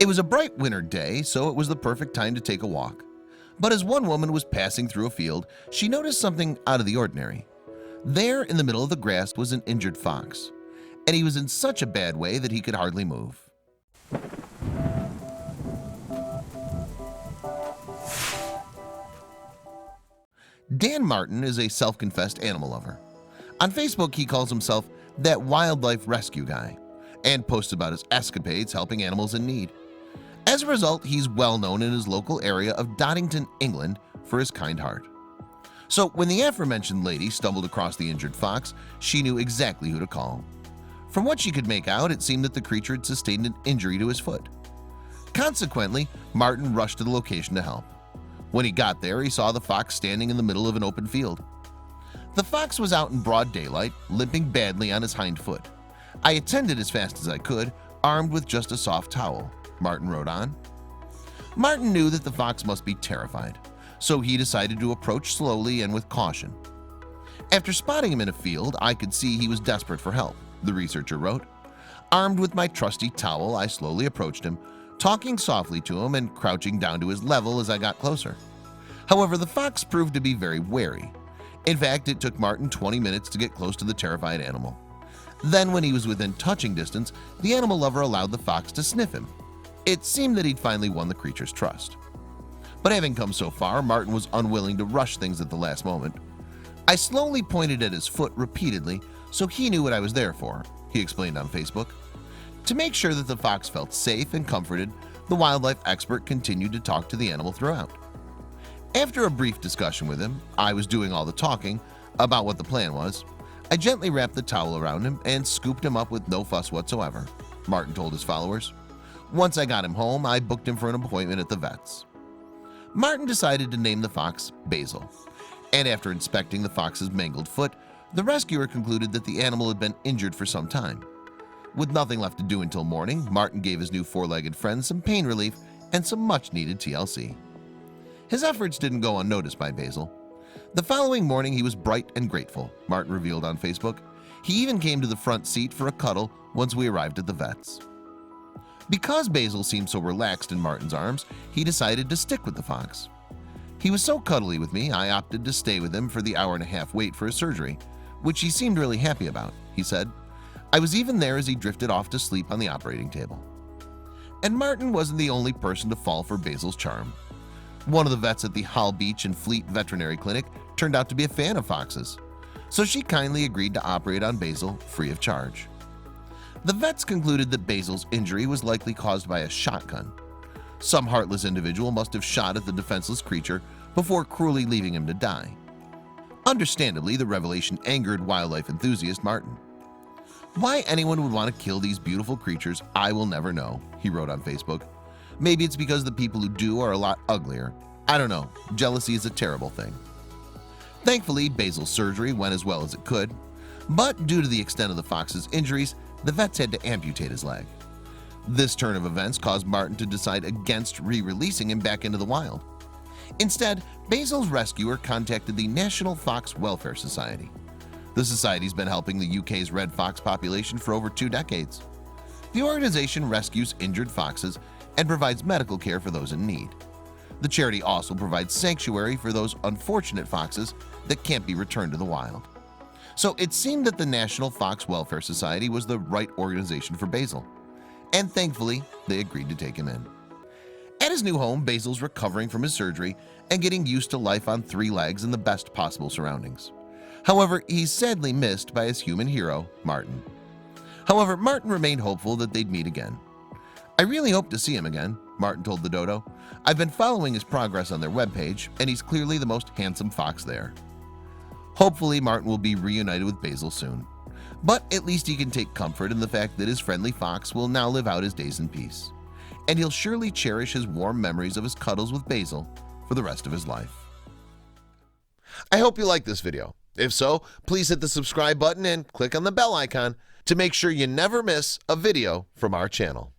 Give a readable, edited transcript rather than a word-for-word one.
It was a bright winter day, so it was the perfect time to take a walk. But as one woman was passing through a field, she noticed something out of the ordinary. There in the middle of the grass was an injured fox, and he was in such a bad way that he could hardly move. Dan Martin is a self-confessed animal lover. On Facebook, he calls himself that wildlife rescue guy and posts about his escapades helping animals in need. As a result, he's well known in his local area of Dottington, England for his kind heart. So when the aforementioned lady stumbled across the injured fox, she knew exactly who to call. From what she could make out, it seemed that the creature had sustained an injury to his foot. Consequently, Martin rushed to the location to help. When he got there, he saw the fox standing in the middle of an open field. The fox was out in broad daylight, limping badly on his hind foot. I attended as fast as I could, armed with just a soft towel, Martin wrote on. Martin knew that the fox must be terrified, so he decided to approach slowly and with caution. After spotting him in a field, I could see he was desperate for help, the researcher wrote. Armed with my trusty towel, I slowly approached him, talking softly to him and crouching down to his level as I got closer. However, the fox proved to be very wary. In fact, it took Martin 20 minutes to get close to the terrified animal. Then when he was within touching distance, the animal lover allowed the fox to sniff him. It seemed that he'd finally won the creature's trust. But having come so far, Martin was unwilling to rush things at the last moment. I slowly pointed at his foot repeatedly so he knew what I was there for, he explained on Facebook. To make sure that the fox felt safe and comforted, the wildlife expert continued to talk to the animal throughout. After a brief discussion with him, I was doing all the talking about what the plan was. I gently wrapped the towel around him and scooped him up with no fuss whatsoever, Martin told his followers. Once I got him home, I booked him for an appointment at the vet's. Martin decided to name the fox Basil, and after inspecting the fox's mangled foot, the rescuer concluded that the animal had been injured for some time. With nothing left to do until morning, Martin gave his new four-legged friend some pain relief and some much-needed TLC. His efforts didn't go unnoticed by Basil. The following morning he was bright and grateful, Martin revealed on Facebook. He even came to the front seat for a cuddle once we arrived at the vet's. Because Basil seemed so relaxed in Martin's arms, he decided to stick with the fox. He was so cuddly with me, I opted to stay with him for the hour-and-a-half wait for his surgery, which he seemed really happy about, he said. I was even there as he drifted off to sleep on the operating table. And Martin wasn't the only person to fall for Basil's charm. One of the vets at the Hull Beach and Fleet Veterinary Clinic turned out to be a fan of foxes, so she kindly agreed to operate on Basil free of charge. The vets concluded that Basil's injury was likely caused by a shotgun. Some heartless individual must have shot at the defenseless creature before cruelly leaving him to die. Understandably, the revelation angered wildlife enthusiast Martin. Why anyone would want to kill these beautiful creatures, I will never know, he wrote on Facebook. Maybe it's because the people who do are a lot uglier. I don't know, jealousy is a terrible thing. Thankfully, Basil's surgery went as well as it could, but due to the extent of the fox's injuries, the vets had to amputate his leg. This turn of events caused Martin to decide against re-releasing him back into the wild. Instead, Basil's rescuer contacted the National Fox Welfare Society. The society's been helping the UK's red fox population for over 2 decades. The organization rescues injured foxes and provides medical care for those in need. The charity also provides sanctuary for those unfortunate foxes that can't be returned to the wild. So it seemed that the National Fox Welfare Society was the right organization for Basil, and thankfully they agreed to take him in. At his new home, Basil's recovering from his surgery and getting used to life on 3 legs in the best possible surroundings. However, he's sadly missed by his human hero, Martin. However, Martin remained hopeful that they'd meet again. I really hope to see him again, Martin told the dodo. I've been following his progress on their webpage, and he's clearly the most handsome fox there. Hopefully, Martin will be reunited with Basil soon, but at least he can take comfort in the fact that his friendly fox will now live out his days in peace, and he'll surely cherish his warm memories of his cuddles with Basil for the rest of his life. I hope you liked this video. If so, please hit the subscribe button and click on the bell icon to make sure you never miss a video from our channel.